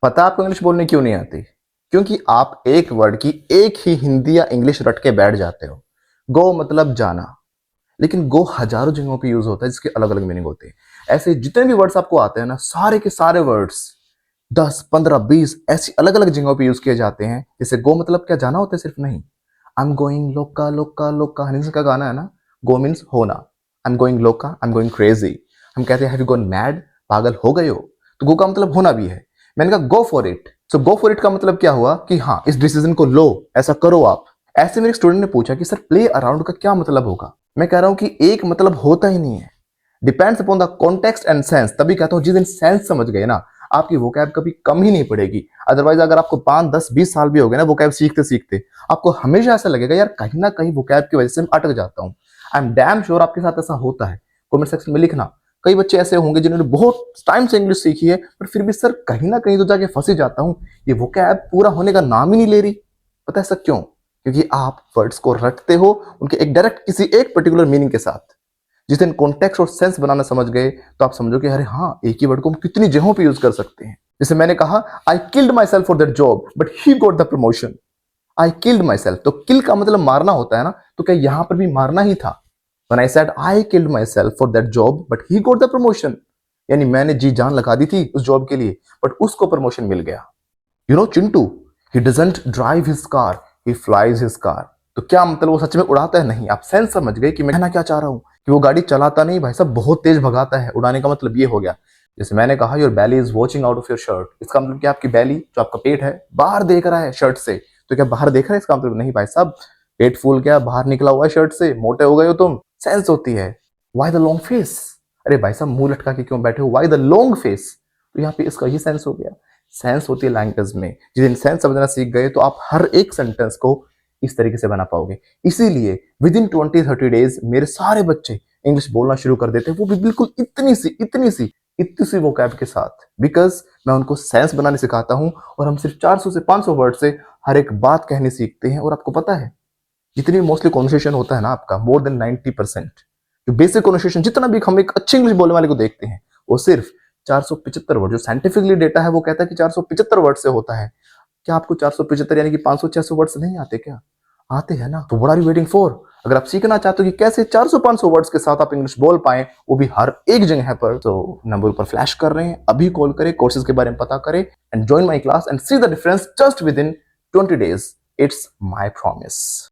पता है आपको इंग्लिश बोलने क्यों नहीं आती? क्योंकि आप एक वर्ड की एक ही हिंदी या इंग्लिश रट के बैठ जाते हो। गो मतलब जाना, लेकिन गो हजारों जगहों पे यूज होता है जिसके अलग अलग मीनिंग होते हैं। ऐसे जितने भी वर्ड्स आपको आते हैं ना, सारे के सारे वर्ड्स 10, 15, 20 ऐसी अलग अलग जगहों पे यूज किए जाते हैं। जैसे गो मतलब क्या, जाना होता है सिर्फ? नहीं। आई एम गोइंग लोका लोका लोका, हनी का गाना है ना। गो मीन्स होना। आई एम गोइंग लोका, आई एम गोइंग क्रेजी। हम कहते हैं हैव यू गॉन मैड, पागल हो गए हो। तो गो का मतलब होना भी है। मैंने कहा go for it. So go for it का मतलब क्या हुआ कि हाँ, इस डिसीजन को लो, ऐसा करो आप। ऐसे मेरे स्टूडेंट ने पूछा कि सर प्ले अराउंड का क्या मतलब होगा। मैं कह रहा हूं कि एक मतलब होता ही नहीं है, depends upon the context and sense. तभी कहता हूं जिस दिन सेंस समझ गए ना, आपकी वोकैब कभी कम ही नहीं पड़ेगी। अदरवाइज अगर आपको 5, 10, 20 साल भी हो गए ना वोकैब सीखते सीखते, आपको हमेशा ऐसा लगेगा यार कहीं ना कहीं वोकैब की वजह से मैं अटक जाता हूं। आई एम डैम श्योर आपके साथ ऐसा होता है। कमेंट सेक्शन में लिखना। कई बच्चे ऐसे होंगे जिन्होंने बहुत टाइम से इंग्लिश सीखी है, पर फिर भी सर कहीं ना कहीं तो जाके फंसी जाता हूं, ये वोकैब पूरा होने का नाम ही नहीं ले रही। पता है सर क्यों? क्योंकि आप वर्ड्स को रटते हो उनके एक डायरेक्ट किसी एक पर्टिकुलर मीनिंग के साथ। जिस दिन कॉन्टेक्स्ट और सेंस बनाना समझ गए तो आप समझो कि अरे हाँ, एक ही वर्ड को हम कितनी जगहों पे यूज कर सकते हैं। जैसे मैंने कहा I killed my self for that job but he got the promotion. I killed my self, तो किल का मतलब मारना होता है ना, तो क्या यहां पर भी मारना ही था? When I said I killed myself for that job but he got the promotion, यानी मैंने जी जान लगा दी थी उस जॉब के लिए, बट उसको प्रमोशन मिल गया। You know Chintu, he doesn't drive his car, he flies his car. तो क्या मतलब वो सच में उड़ाता है? नहीं। आप सेंस समझ गए कि मैं कहना क्या चाह रहा हूं, कि वो गाड़ी चलाता नहीं भाई साहब, बहुत तेज भगाता है। उड़ाने का मतलब ये हो गया। जैसे मैंने कहा your belly is watching out of your shirt, इसका मतलब क्या आपकी बैली, जो आपका पेट है, बाहर देख रहा है शर्ट से। तो क्या बाहर देख रहा है? इसका मतलब नहीं भाई साहब, पेट फूल क्या बाहर निकला हुआ है शर्ट से, मोटे हो गए हो तुम। सेंस होती है। वाई द लॉन्ग फेस, अरे भाई साहब मुंह लटका के क्यों बैठे हो, वाई द लॉन्ग फेस। तो यहाँ पे इसका ही सेंस हो गया। सेंस होती है लैंग्वेज में। जिस दिन सेंस समझना सीख गए तो आप हर एक सेंटेंस को इस तरीके से बना पाओगे। इसीलिए विद इन 20-30 डेज मेरे सारे बच्चे इंग्लिश बोलना शुरू कर देते हैं, वो भी बिल्कुल इतनी सी वोकैब के साथ। बिकॉज मैं उनको सेंस बनाने सिखाता हूं, और हम सिर्फ 400 से 500 वर्ड से हर एक बात कहनी सीखते हैं। और आपको पता है जितनी मोस्टली कॉन्वर्सेशन होता है ना आपका, मोर देन 90% जो बेसिक कॉन्वर्सेशन, जितना भी हम एक अच्छे इंग्लिश बोलने वाले को देखते हैं, वो सिर्फ 475 वर्ड, जो साइंटिफिकली डेटा है वो कहता है कि 475 वर्ड से होता है। क्या आपको 475 यानी कि 500-600 वर्ड्स नहीं आते क्या? आते हैं ना। तो what are you waiting for? अगर आप सीखना चाहते हो कि कैसे 400-500 वर्ड्स के साथ आप इंग्लिश बोल पाए, वो भी हर एक जगह पर, तो नंबर ऊपर फ्लैश कर रहे हैं, अभी कॉल करें, कोर्सेज के बारे में पता करें, and join my class and see the difference just with in 20 days. It's my promise.